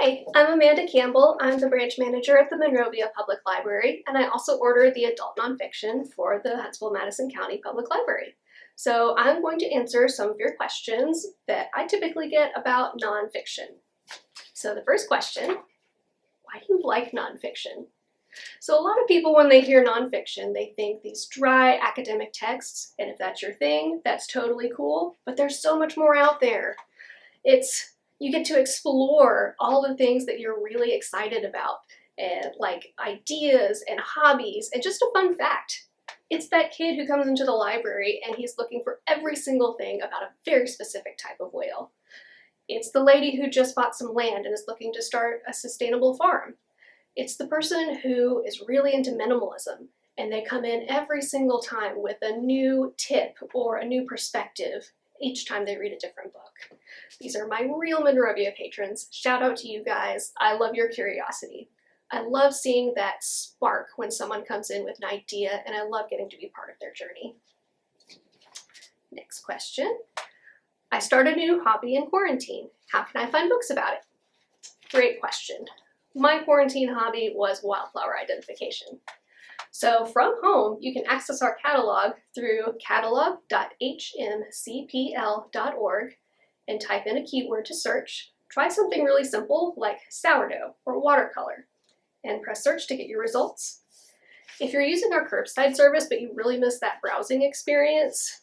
Hi, I'm Amanda Campbell. I'm the branch manager at the Monrovia Public Library, and I also order the adult nonfiction for the Huntsville-Madison County Public Library. So I'm going to answer some of your questions that I typically get about nonfiction. So the first question, why do you like nonfiction? So a lot of people, when they hear nonfiction, they think these dry academic texts, and if that's your thing, that's totally cool, but there's so much more out there. You get to explore all the things that you're really excited about, and like ideas and hobbies. And just a fun fact, it's that kid who comes into the library and he's looking for every single thing about a very specific type of whale. It's the lady who just bought some land and is looking to start a sustainable farm. It's the person who is really into minimalism and they come in every single time with a new tip or a new perspective each time they read a different book. These are my real Monrovia patrons. Shout out to you guys. I love your curiosity. I love seeing that spark when someone comes in with an idea, and I love getting to be part of their journey. Next question. I started a new hobby in quarantine. How can I find books about it? Great question. My quarantine hobby was wildflower identification. So from home, you can access our catalog through catalog.hmcpl.org and type in a keyword to search. Try something really simple like sourdough or watercolor and press search to get your results. If you're using our curbside service but you really miss that browsing experience,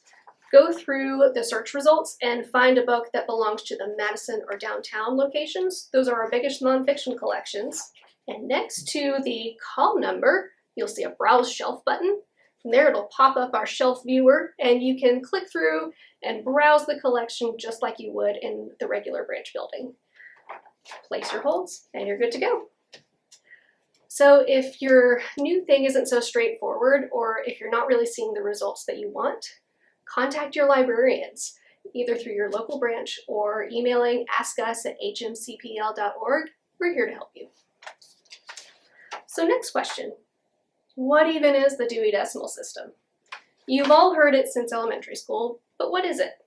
go through the search results and find a book that belongs to the Madison or downtown locations. Those are our biggest nonfiction collections. And next to the call number, you'll see a Browse Shelf button. From there, it'll pop up our shelf viewer, and you can click through and browse the collection just like you would in the regular branch building. Place your holds, and you're good to go. So if your new thing isn't so straightforward, or if you're not really seeing the results that you want, contact your librarians, either through your local branch or emailing askus@hmcpl.org. We're here to help you. So next question. What even is the Dewey Decimal System? You've all heard it since elementary school, but what is it?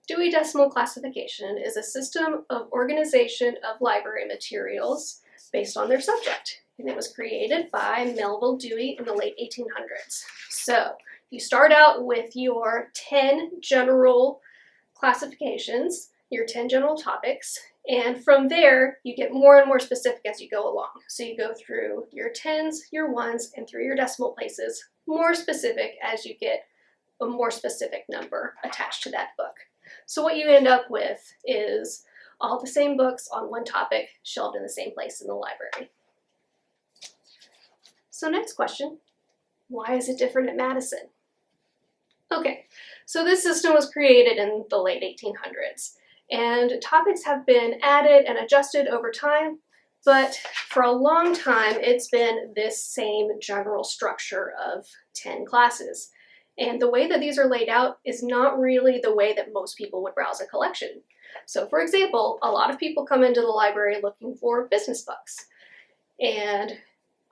Dewey Decimal Classification is a system of organization of library materials based on their subject, and it was created by Melville Dewey in the late 1800s. So you start out with your 10 general classifications, your 10 general topics, and from there, you get more and more specific as you go along. So you go through your tens, your ones, and through your decimal places, more specific as you get a more specific number attached to that book. So what you end up with is all the same books on one topic shelved in the same place in the library. So next question, why is it different at Madison? Okay, so this system was created in the late 1800s. And topics have been added and adjusted over time, but for a long time it's been this same general structure of 10 classes. And the way that these are laid out is not really the way that most people would browse a collection. So for example, a lot of people come into the library looking for business books. And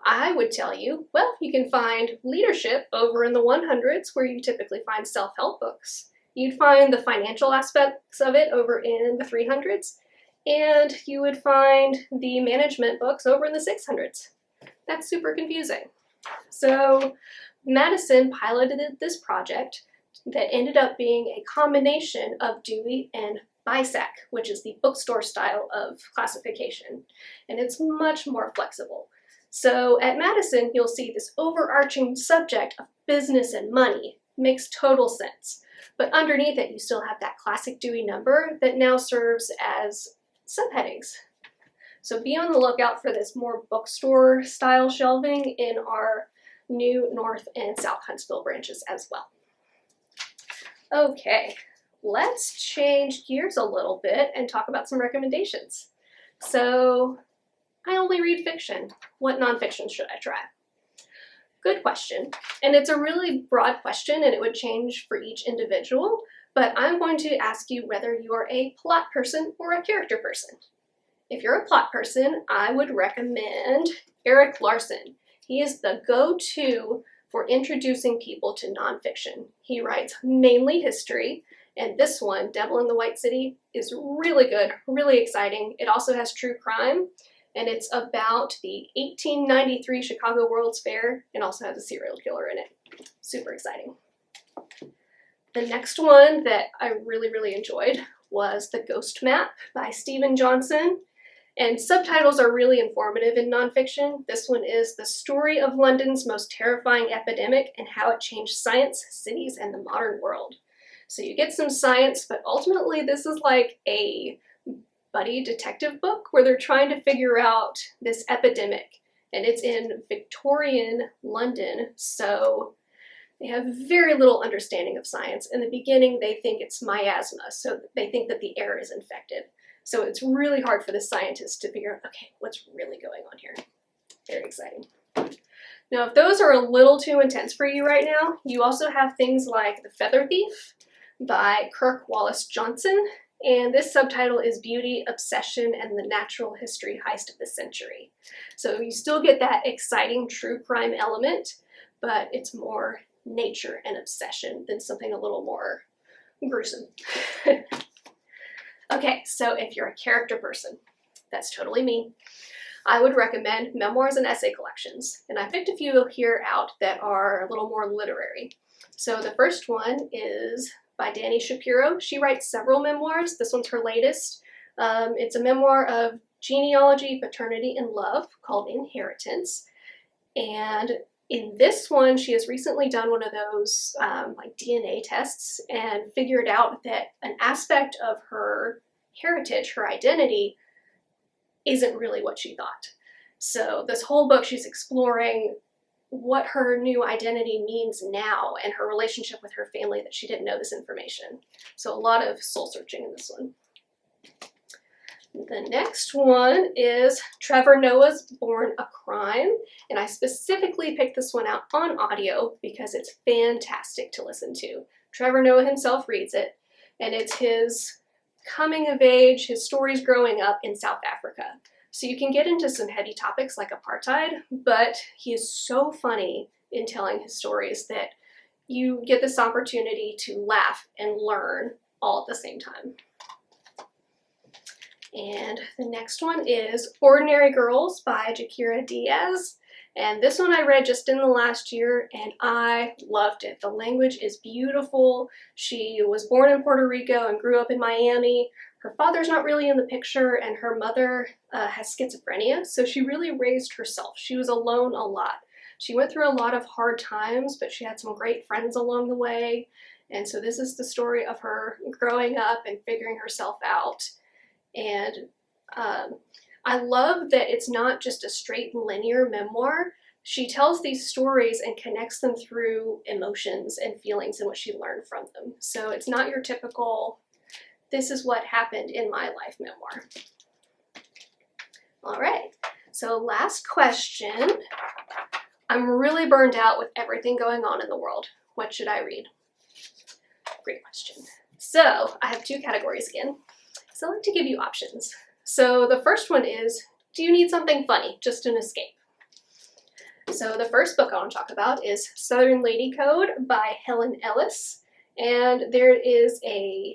I would tell you, well, you can find leadership over in the 100s where you typically find self-help books. You'd find the financial aspects of it over in the 300s, and you would find the management books over in the 600s. That's super confusing. So Madison piloted this project that ended up being a combination of Dewey and BISAC, which is the bookstore style of classification, and it's much more flexible. So at Madison, you'll see this overarching subject of business and money. Makes total sense. But underneath it, you still have that classic Dewey number that now serves as subheadings. So be on the lookout for this more bookstore style shelving in our new North and South Huntsville branches as well. Okay, let's change gears a little bit and talk about some recommendations. So I only read fiction. What nonfiction should I try? Good question, and it's a really broad question and it would change for each individual, but I'm going to ask you whether you're a plot person or a character person. If you're a plot person, I would recommend Erik Larson. He is the go-to for introducing people to nonfiction. He writes mainly history, And this one, Devil in the White City, is really good, really exciting. It also has true crime, and it's about the 1893 Chicago World's Fair, and also has a serial killer in it. Super exciting. The next one that I really enjoyed was The Ghost Map by Stephen Johnson. And subtitles are really informative in nonfiction. This one is The Story of London's Most Terrifying Epidemic and How It Changed Science, Cities, and the Modern World. So you get some science, but ultimately this is like a buddy detective book where they're trying to figure out this epidemic. And it's in Victorian London, so they have very little understanding of science. In the beginning, they think it's miasma, so they think that the air is infected. So it's really hard for the scientists to figure out, okay, what's really going on here? Very exciting. Now, if those are a little too intense for you right now, you also have things like The Feather Thief by Kirk Wallace Johnson. And this subtitle is Beauty, Obsession, and the Natural History Heist of the Century. So you still get that exciting true crime element, but it's more nature and obsession than something a little more gruesome. Okay, so if you're a character person, that's totally me, I would recommend memoirs and essay collections. And I picked a few here out that are a little more literary. So the first one is by Dani Shapiro. She writes several memoirs. This one's her latest. It's a memoir of genealogy, paternity, and love called Inheritance. And in this one, she has recently done one of those like DNA tests and figured out that an aspect of her heritage, her identity, isn't really what she thought. So this whole book, she's exploring what her new identity means now and her relationship with her family that she didn't know this information. So a lot of soul searching in this one. The next one is Trevor Noah's Born a Crime, and I specifically picked this one out on audio because it's fantastic to listen to. Trevor Noah himself reads it, and it's his coming of age, his stories growing up in South Africa. So you can get into some heavy topics like apartheid, but he is so funny in telling his stories that you get this opportunity to laugh and learn all at the same time. And the next one is Ordinary Girls by Jakira Diaz. And this one I read just in the last year and I loved it. The language is beautiful. She was born in Puerto Rico and grew up in Miami. Her father's not really in the picture and her mother has schizophrenia, so she really raised herself. She was alone a lot. She went through a lot of hard times, but she had some great friends along the way. And so this is the story of her growing up and figuring herself out. And I love that it's not just a straight linear memoir. She tells these stories and connects them through emotions and feelings and what she learned from them. So it's not your typical, this is what happened in my life memoir. All right, so last question. I'm really burned out with everything going on in the world. What should I read? Great question. So I have two categories again. So I like to give you options. So the first one is, do you need something funny, just an escape? So the first book I want to talk about is Southern Lady Code by Helen Ellis. And there is a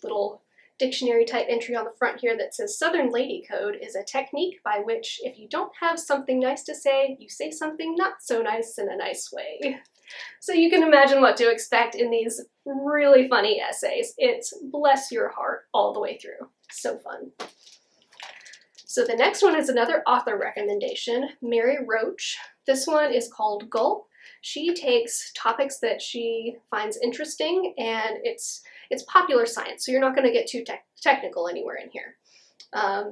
little dictionary type entry on the front here that says Southern Lady Code is a technique by which if you don't have something nice to say, you say something not so nice in a nice way. So you can imagine what to expect in these really funny essays. It's bless your heart all the way through. So fun. So the next one is another author recommendation, Mary Roach. This one is called Gulp. She takes topics that she finds interesting and it's popular science, so you're not going to get too technical anywhere in here.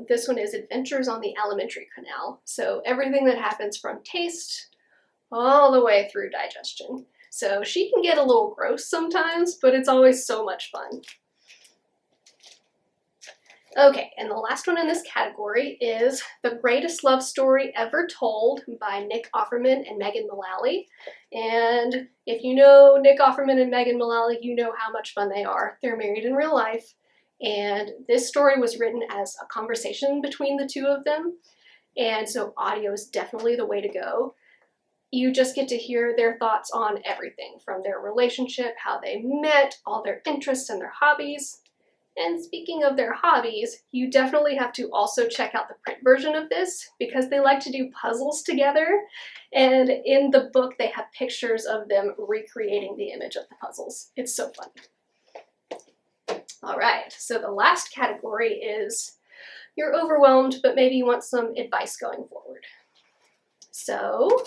This one is Adventures on the Alimentary Canal. So everything that happens from taste all the way through digestion. So she can get a little gross sometimes, but it's always so much fun. Okay, and the last one in this category is The Greatest Love Story Ever Told by Nick Offerman and Megan Mullally. And if you know Nick Offerman and Megan Mullally, you know how much fun they are. They're married in real life, and this story was written as a conversation between the two of them, and so audio is definitely the way to go. you just get to hear their thoughts on everything from their relationship, how they met, all their interests and their hobbies. And speaking of their hobbies, you definitely have to also check out the print version of this because they like to do puzzles together. And in the book, they have pictures of them recreating the image of the puzzles. It's so fun. All right, so the last category is you're overwhelmed, but maybe you want some advice going forward. So,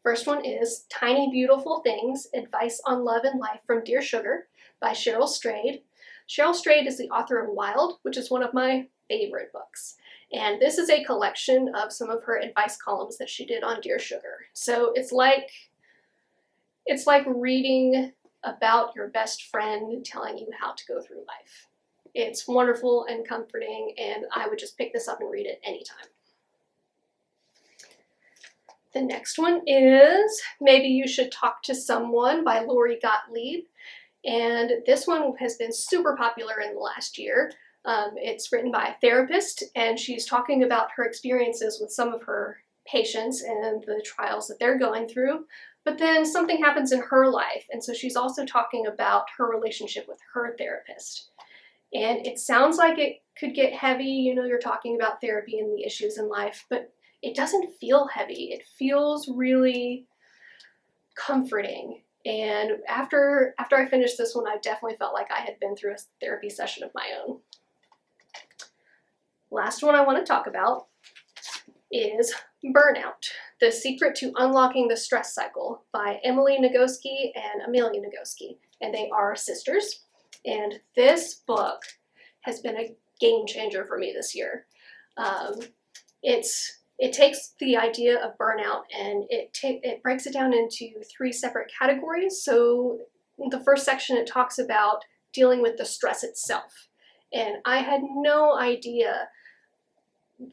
first one is Tiny Beautiful Things, Advice on Love and Life from Dear Sugar by Cheryl Strayed. Cheryl Strayed is the author of Wild, which is one of my favorite books. And this is a collection of some of her advice columns that she did on Dear Sugar. So it's like reading about your best friend telling you how to go through life. It's wonderful and comforting, and I would just pick this up and read it anytime. The next one is Maybe You Should Talk to Someone by Lori Gottlieb. And this one has been super popular in the last year. It's written by a therapist, and she's talking about her experiences with some of her patients and the trials that they're going through. But then something happens in her life, and so she's also talking about her relationship with her therapist. And it sounds like it could get heavy, you know, you're talking about therapy and the issues in life, but it doesn't feel heavy. It feels really comforting. And after I finished this one, I definitely felt like I had been through a therapy session of my own. Last one I want to talk about is Burnout, The Secret to Unlocking the Stress Cycle by Emily Nagoski and Amelia Nagoski. And they are sisters. And this book has been a game changer for me this year. It takes the idea of burnout and it breaks it down into 3 separate categories. So in the first section, it talks about dealing with the stress itself. And I had no idea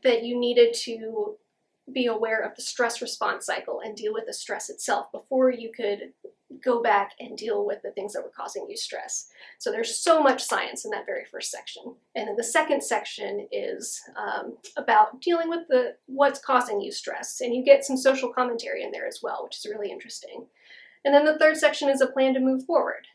that you needed to be aware of the stress response cycle and deal with the stress itself before you could go back and deal with the things that were causing you stress. So there's so much science in that very first section. And then the second section is about dealing with what's causing you stress. And you get some social commentary in there as well, which is really interesting. And then the third section is a plan to move forward.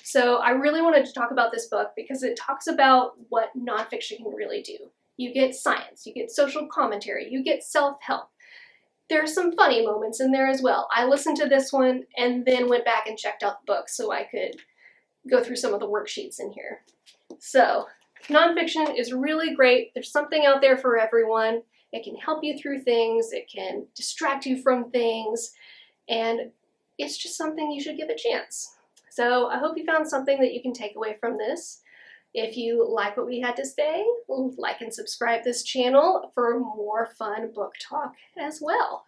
So I really wanted to talk about this book because it talks about what nonfiction can really do. You get science, you get social commentary, you get self-help. There are some funny moments in there as well. I listened to this one and then went back and checked out the book so I could go through some of the worksheets in here. So, nonfiction is really great. There's something out there for everyone. It can help you through things. It can distract you from things. And it's just something you should give a chance. So I hope you found something that you can take away from this. If you like what we had to say, like and subscribe this channel for more fun book talk as well.